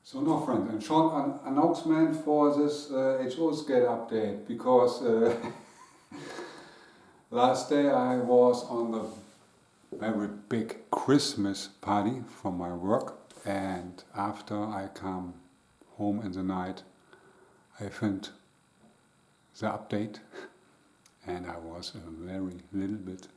So now friends, a short announcement for this Ath.Gen update, because last day I was on the very big Christmas party from my work, and after I come home in the night I found the update and I was a very little bit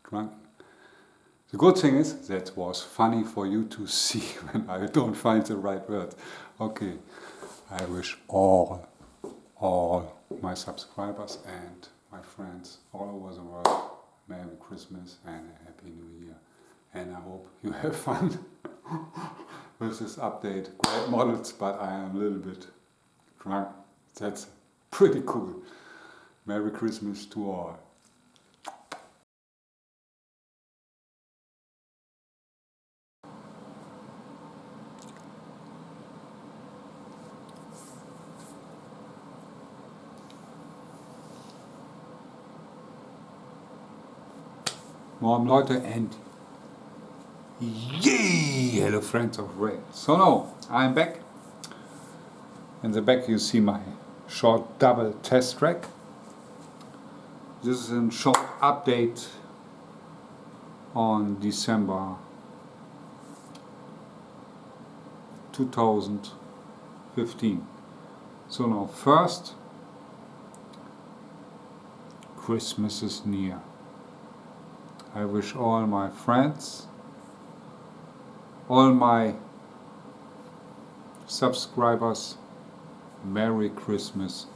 drunk. The good thing is, that was funny for you to see when I don't find the right word. Okay, I wish all my subscribers and my friends all over the world Merry Christmas and a Happy New Year. And I hope you have fun with this update. Great models, but I am a little bit drunk. That's pretty cool. Merry Christmas to all. Morgen Leute and yay! Hello friends of Red. So now I'm back. In the back you see my short double test track. This is a short update on December 2015. So now first, Christmas is near. I wish all my friends, all my subscribers Merry Christmas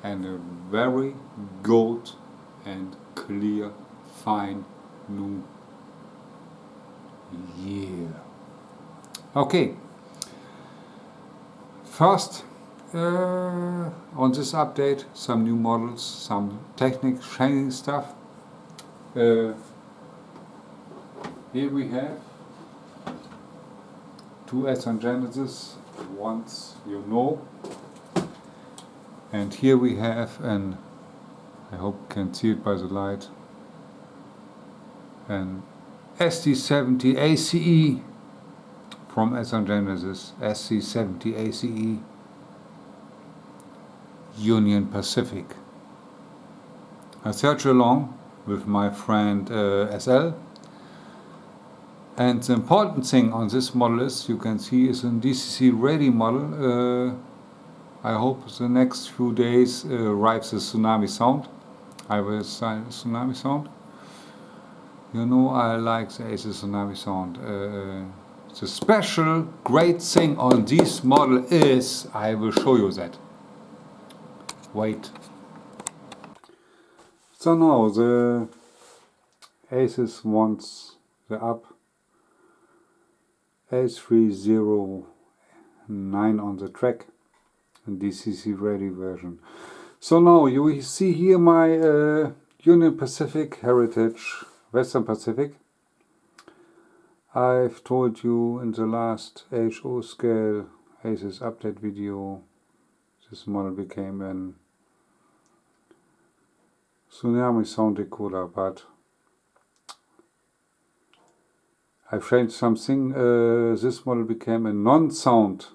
and a very good and clear, fine new year. Okay, first on this update some new models, some technical shiny stuff. Here we have two Ath.Gen, once you know, and here we have an, I hope you can see it by the light, an SD70ACe from Ath.Gen, SD70ACe Union Pacific. I searched along with my friend SL. And the important thing on this model is, you can see, is a DCC ready model. I hope the next few days arrives the tsunami sound. I will sign tsunami sound. You know I like the ACE tsunami sound. The special great thing on this model is, I will show you that. Wait. So now the ACES wants the up A309 on the track, and DCC ready version. So now you see here my Union Pacific Heritage Western Pacific. I've told you in the last HO scale ACES update video, this model became an tsunami sound decoder, but I've changed something. This model became a non-sound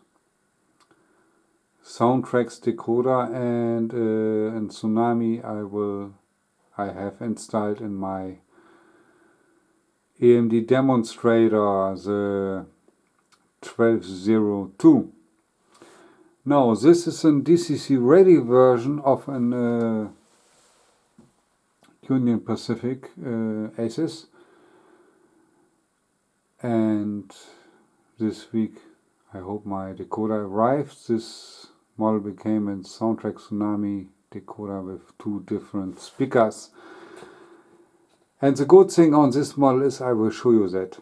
soundtracks decoder, and in Tsunami I have installed in my AMD demonstrator the 1202. Now this is a DCC ready version of an Union Pacific ACES. And this week I hope my decoder arrives. This model became a soundtrack Tsunami decoder with two different speakers. And the good thing on this model is, I will show you that.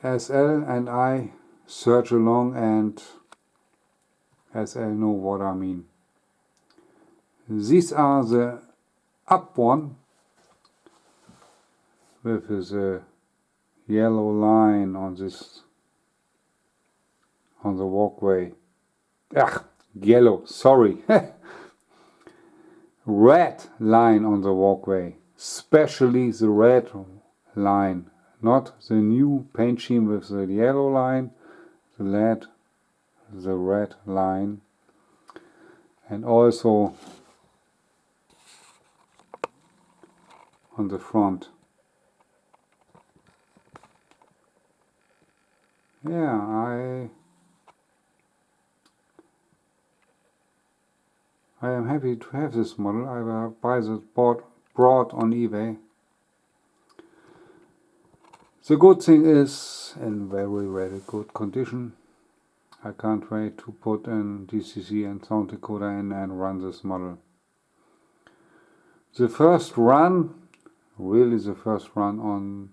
SL and I search along, and SL know what I mean. These are the up one with the yellow line on this, on the walkway. Yellow, sorry. Red line on the walkway, especially the red line, not the new paint scheme with the yellow line, the red the red line, and also on the front. Yeah, I am happy to have this model. I will buy this bought on eBay. The good thing is in very, very good condition. I can't wait to put in DCC and sound decoder in and run this model. The first run, really the first run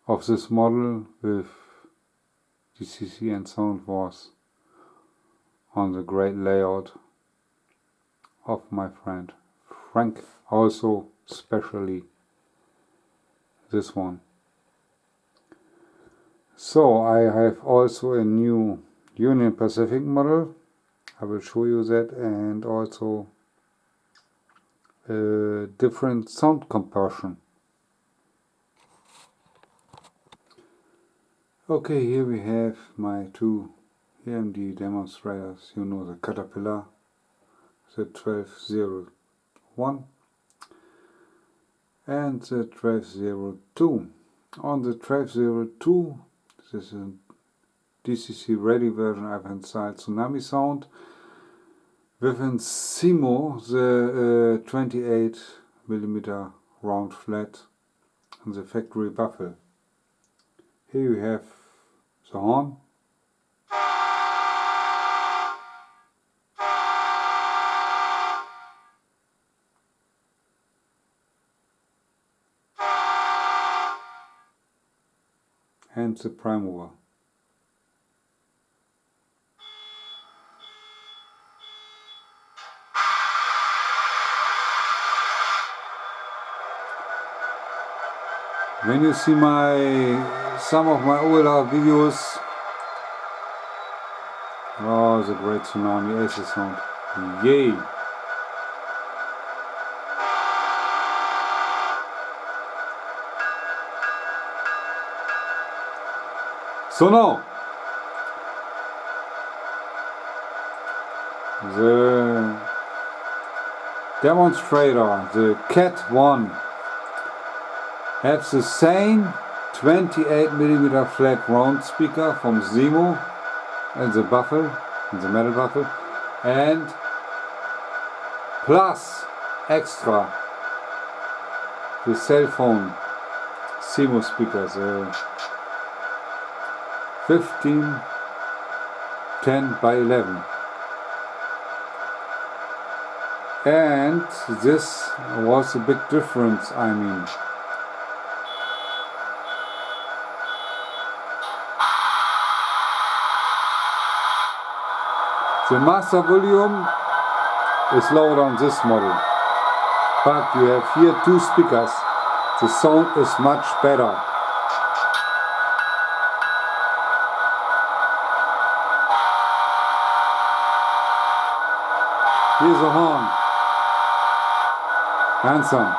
of this model with DCC and sound was on the great layout of my friend Frank, also especially this one. So I have also a new Union Pacific model, I will show you that, and also a different sound compression. Okay, here we have my two EMD demonstrators, you know, the Caterpillar, the 1201 and the 1202. On the 1202, this is a DCC ready version, I've installed Tsunami Sound within Simo, the 28mm round flat and the factory buffle. Here you have the horn. And the prime mover. When you see some of my older videos, oh, the great Tsunami-ACe sound, yay! So now, the demonstrator, the Cat 1, has the same 28mm flat round speaker from Simo and the buffle, and the metal buffle, and plus extra the cell phone Simo speaker, the 1510x11. And this was a big difference, I mean. The master volume is lower on this model, but you have here two speakers. The sound is much better. Here's a horn. Handsome.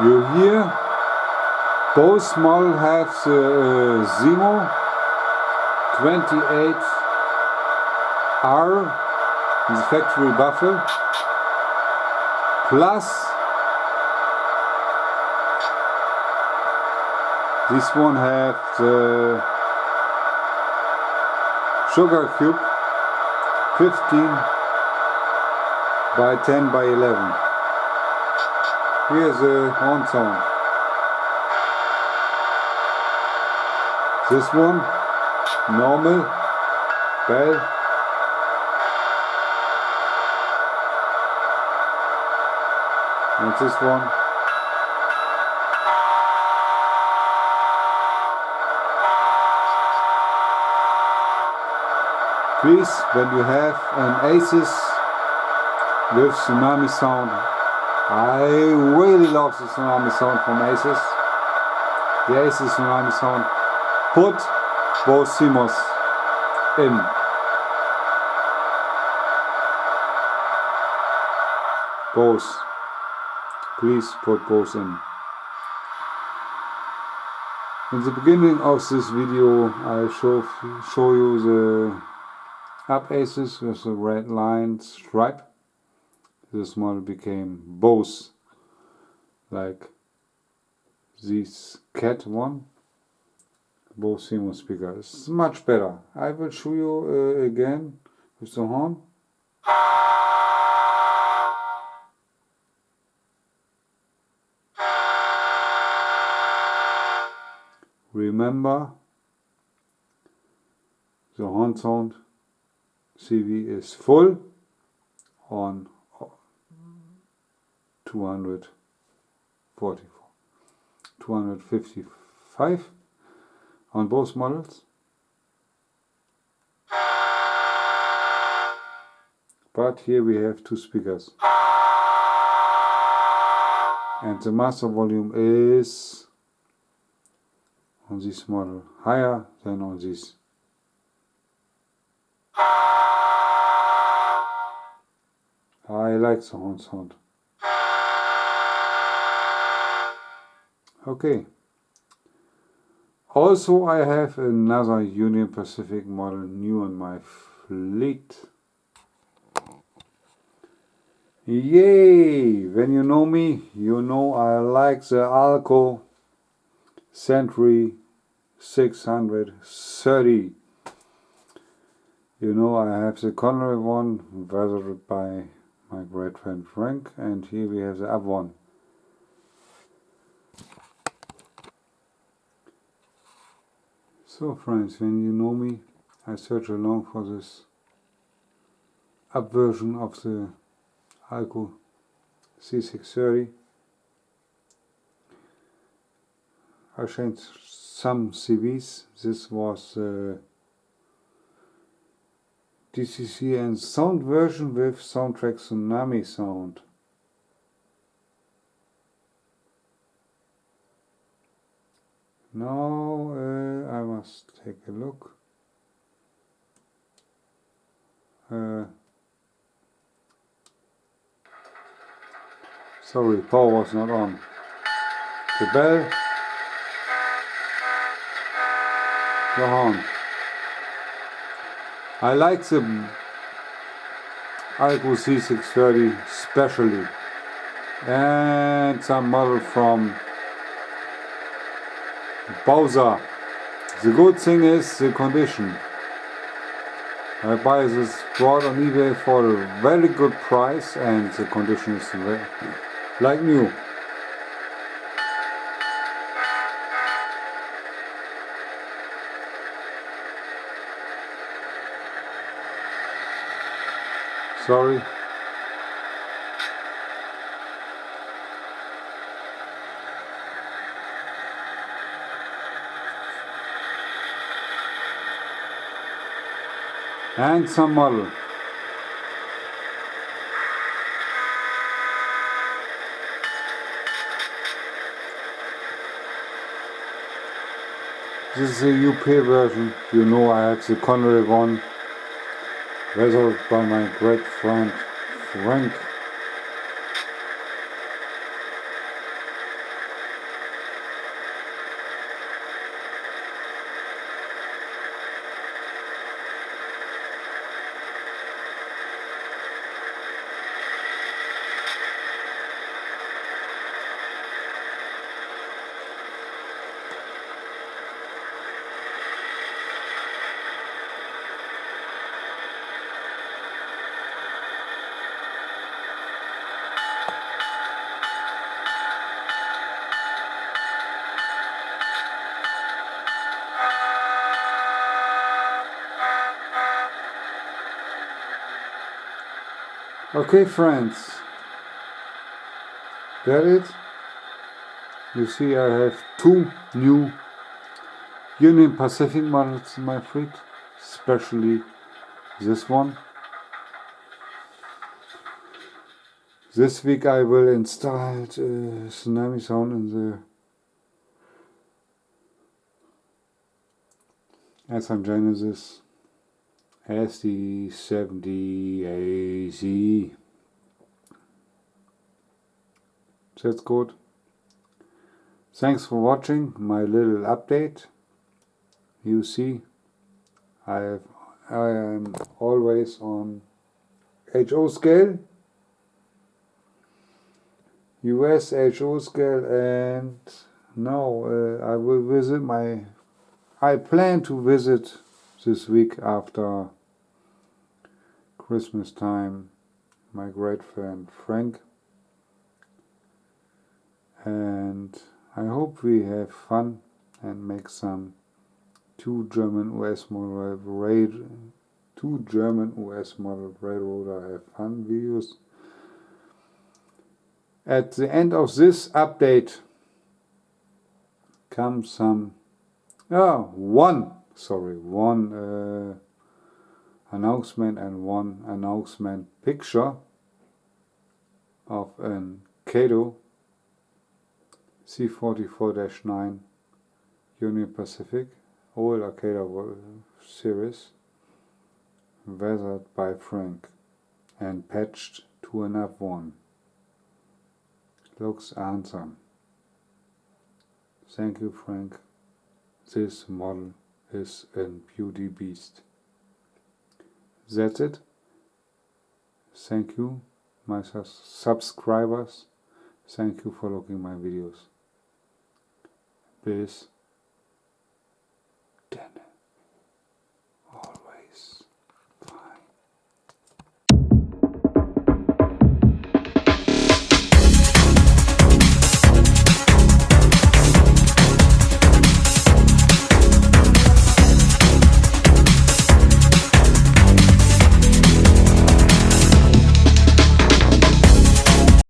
You hear both models have the Simo 28R in the factory buffle, plus this one has the Sugar Cube 15x10x11. Here's the horn sound. This one normal, bell, and this one. Please, when you have an ACES with tsunami sound, I really love the tsunami sound from ACES. The ACES tsunami sound. Put both CMOS in. Both. Please put both in. In the beginning of this video I show you the up ACES with the red line stripe. This model became both like this cat one, both CMOS speakers. It's much better. I will show you again with the horn. Remember, the horn sound CV is full on 255 on both models, but here we have two speakers, and the master volume is on this model higher than on this. I like the horn sound. Okay. Also I have another Union Pacific model new on my fleet. Yay! When you know me, you know I like the Alco Century 630. You know I have the Conroy one, weathered by my great friend Frank, and here we have the up one. So friends, when you know me, I search along for this up version of the Alco C630. I changed some CVs. This was DCC and sound version with soundtrack Tsunami sound. Now I must take a look. Sorry, power was not on. The bell, the horn. I like the Alco C630 especially, and some model from Bowser. The good thing is the condition. I buy this board on eBay for a very good price, and the condition is like new. Sorry. And some model. This is a UP version. You know I have the Conroy one, weathered by my great friend Frank. Okay friends, that it. You see I have 2 new Union Pacific models in my fleet, especially this one. This week I will install tsunami sound in the Ath.Gen SD70ACe. That's good. Thanks for watching my little update. You see, I am always on HO scale, US HO scale, and now I will visit I plan to visit this week after Christmas time my great friend Frank, and I hope we have fun and make some two German US model railroader have fun videos. At the end of this update comes some one announcement and one announcement picture of an Kato C44-9 Union Pacific old Arcada series, weathered by Frank and patched to an F1. Looks handsome. Thank you, Frank. This model is a beauty beast. That's it. Thank you, my subscribers. Thank you for looking my videos. Bis